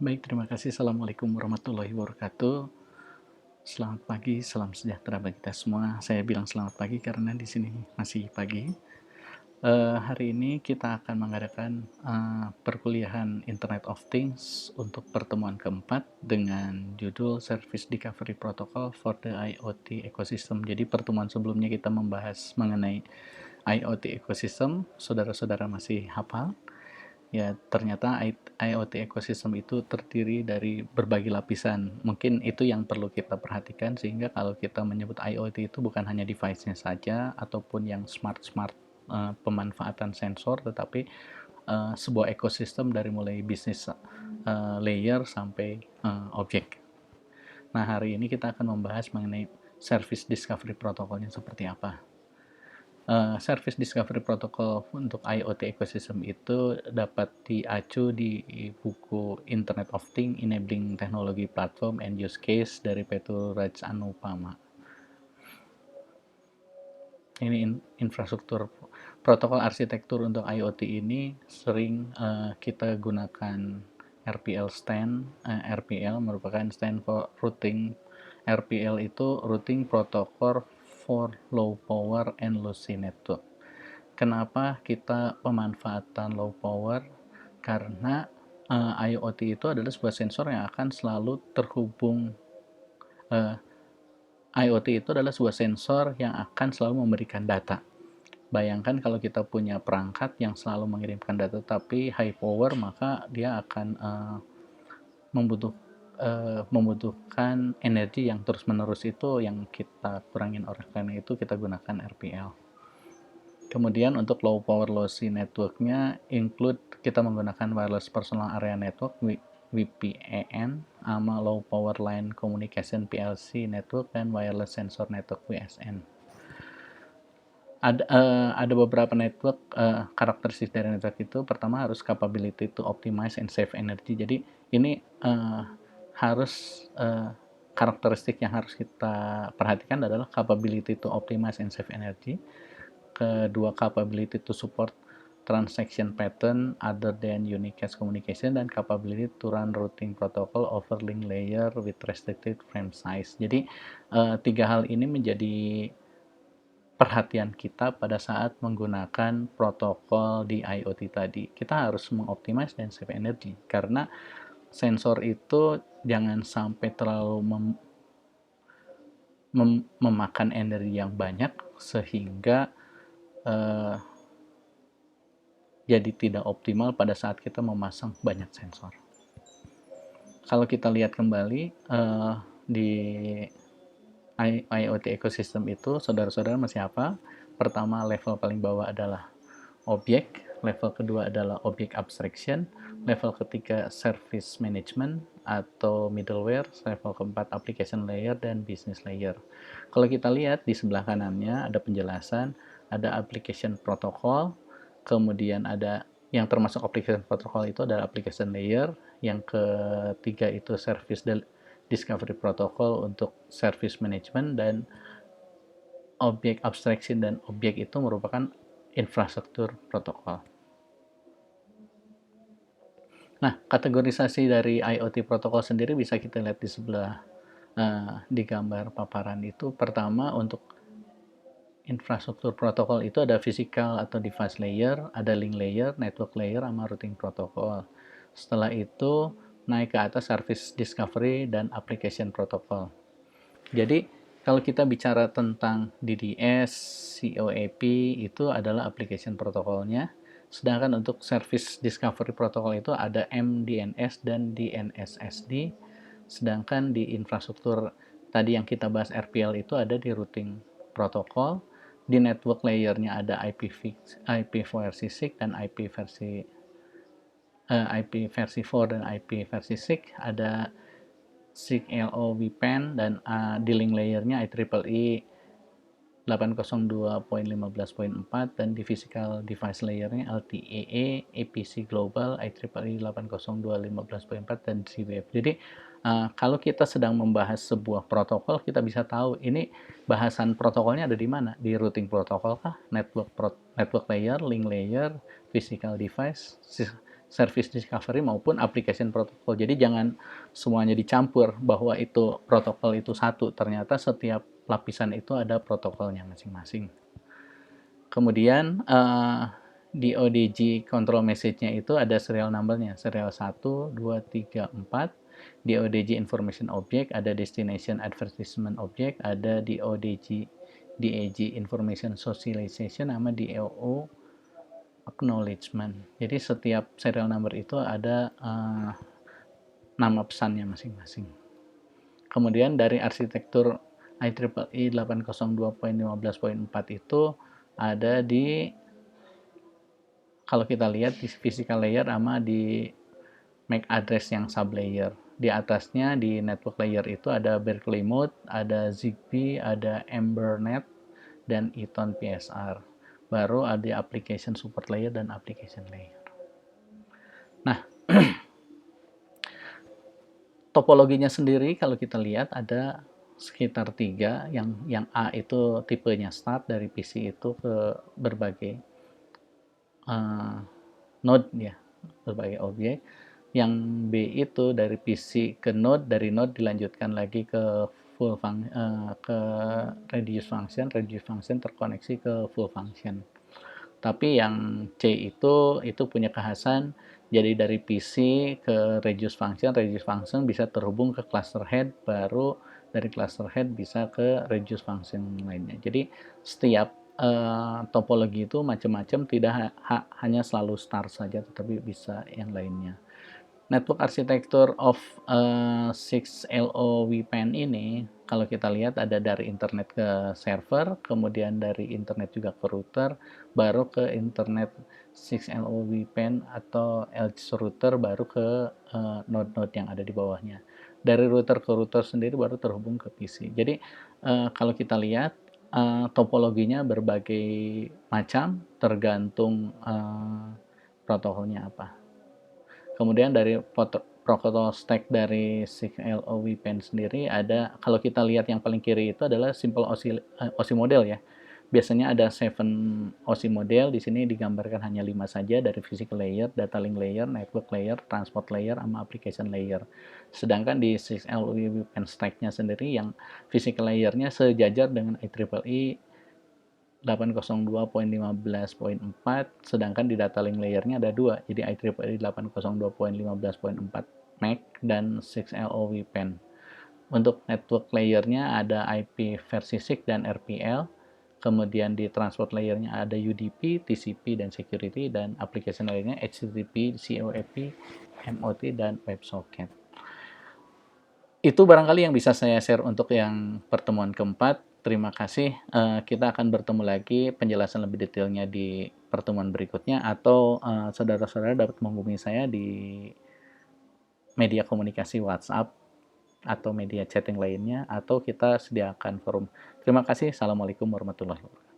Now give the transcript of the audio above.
Baik, terima kasih. Assalamualaikum warahmatullahi wabarakatuh. Selamat pagi, salam sejahtera bagi kita semua. Saya bilang selamat pagi karena di sini masih pagi. Hari ini kita akan mengadakan perkuliahan Internet of Things untuk pertemuan keempat dengan judul Service Discovery Protocol for the IoT Ecosystem. Jadi pertemuan sebelumnya kita membahas mengenai IoT Ecosystem. Saudara-saudara masih hafal? Ya, ternyata IoT ekosistem itu terdiri dari berbagai lapisan. Mungkin itu yang perlu kita perhatikan sehingga kalau kita menyebut IoT itu bukan hanya device-nya saja ataupun yang smart pemanfaatan sensor, tetapi sebuah ekosistem dari mulai bisnis layer sampai objek. Nah, hari ini kita akan membahas mengenai service discovery protokolnya seperti apa. Service Discovery Protocol untuk IoT Ecosystem itu dapat diacu di buku Internet of Things Enabling Technology Platform and Use Case dari Petu Raj Anupama. Ini infrastruktur protokol arsitektur untuk IoT ini sering kita gunakan RPL stand. RPL merupakan stand for routing. RPL itu routing protocol for low power and lossy network. Kenapa kita pemanfaatan low power? Karena IoT itu adalah sebuah sensor yang akan selalu terhubung. IoT itu adalah sebuah sensor yang akan selalu memberikan data. Bayangkan kalau kita punya perangkat yang selalu mengirimkan data tapi high power, maka dia akan membutuhkan energi yang terus-menerus. Itu yang kita kurangin, oleh karena itu kita gunakan RPL. Kemudian untuk low power lossy networknya include kita menggunakan wireless personal area network WPAN sama low power line communication PLC network dan wireless sensor network WSN. Ada beberapa network, karakteristik dari network itu. Pertama harus capability to optimize and save energy. Jadi ini harus karakteristik yang harus kita perhatikan adalah capability to optimize and save energy. Kedua, capability to support transaction pattern other than unicast communication, dan capability to run routing protocol over link layer with restricted frame size. Jadi tiga hal ini menjadi perhatian kita pada saat menggunakan protokol di IoT tadi. Kita harus mengoptimize dan save energy karena sensor itu jangan sampai terlalu memakan energi yang banyak sehingga jadi tidak optimal pada saat kita memasang banyak sensor. Kalau kita lihat kembali di IoT ecosystem itu, saudara-saudara masih apa? Pertama, level paling bawah adalah objek, level kedua adalah object abstraction, level ketiga service management atau middleware, level keempat application layer dan business layer. Kalau kita lihat di sebelah kanannya ada penjelasan, ada application protocol, kemudian ada yang termasuk application protocol itu adalah application layer, yang ketiga itu service discovery protocol untuk service management, dan object abstraction dan objek itu merupakan infrastruktur protokol. Nah, kategorisasi dari IoT protokol sendiri bisa kita lihat di sebelah di gambar paparan itu. Pertama, untuk infrastruktur protokol itu ada physical atau device layer, ada link layer, network layer, sama routing protocol. Setelah itu naik ke atas service discovery dan application protocol. Jadi kalau kita bicara tentang DDS, COAP itu adalah application protokolnya. Sedangkan untuk service discovery protocol itu ada MDNS dan DNSSD. Sedangkan di infrastruktur tadi yang kita bahas RPL itu ada di routing protocol. Di network layernya ada IP versi 6 dan IP versi 4 dan IP versi 6. Ada SIG-LO VPN dan di link layernya IEEE 802.15.4 dan di physical device layernya LTE, APC Global, IEEE 802.15.4 dan Z-Wave. Jadi kalau kita sedang membahas sebuah protokol, kita bisa tahu ini bahasan protokolnya ada di mana? Di routing protokol kah? Network layer, link layer, physical device, service discovery maupun application protocol. Jadi jangan semuanya dicampur bahwa itu protokol itu satu. Ternyata setiap lapisan itu ada protokolnya masing-masing. Kemudian di ODG control message-nya itu ada serial number-nya, serial 1, 2, 3, 4. Di ODG information object ada destination advertisement object, ada di ODG DAG information socialization sama DOO acknowledgement. Jadi setiap serial number itu ada nama pesannya masing-masing. Kemudian dari arsitektur IEEE 802.15.4 itu ada di, kalau kita lihat di physical layer sama di MAC address yang sublayer. Di atasnya di network layer itu ada Berkeley Mode, ada Zigbee, ada Embernet, dan Eton PSR. Baru ada application support layer dan application layer. Nah, topologinya sendiri kalau kita lihat ada sekitar 3. Yang A itu tipenya start, dari PC itu ke berbagai node ya, berbagai objek. Yang B itu dari PC ke node, dari node dilanjutkan lagi ke ke reduce function terkoneksi ke full function. Tapi yang C itu punya kekhasan, jadi dari PC ke reduce function bisa terhubung ke cluster head, baru dari cluster head bisa ke reduce function lainnya. Jadi setiap topologi itu macam-macam, tidak hanya selalu start saja, tetapi bisa yang lainnya. Network architecture of 6LoWPAN ini, kalau kita lihat ada dari internet ke server, kemudian dari internet juga ke router, baru ke internet 6LoWPAN atau edge router, baru ke node-node yang ada di bawahnya. Dari router ke router sendiri baru terhubung ke PC. Jadi kalau kita lihat topologinya berbagai macam, tergantung protokolnya apa. Kemudian dari protokol stack dari 6LoWPAN sendiri ada, kalau kita lihat yang paling kiri itu adalah simple OSI model ya. Biasanya ada 7 OSI model, di sini digambarkan hanya 5 saja, dari physical layer, data link layer, network layer, transport layer, sama application layer. Sedangkan di 6LoWPAN stack-nya sendiri yang physical layer-nya sejajar dengan IEEE 802.15.4, sedangkan di data link layer-nya ada 2, jadi IEEE 802.15.4 MAC dan 6LoWPAN. Untuk network layer-nya ada IP versi SIG dan RPL, kemudian di transport layer-nya ada UDP, TCP, dan security, dan application layer-nya HTTP, COAP, MOT, dan WebSocket. Itu barangkali yang bisa saya share untuk yang pertemuan keempat. Terima kasih. Kita akan bertemu lagi penjelasan lebih detailnya di pertemuan berikutnya, atau saudara-saudara dapat menghubungi saya di media komunikasi WhatsApp atau media chatting lainnya, atau kita sediakan forum. Terima kasih. Assalamualaikum warahmatullahi wabarakatuh.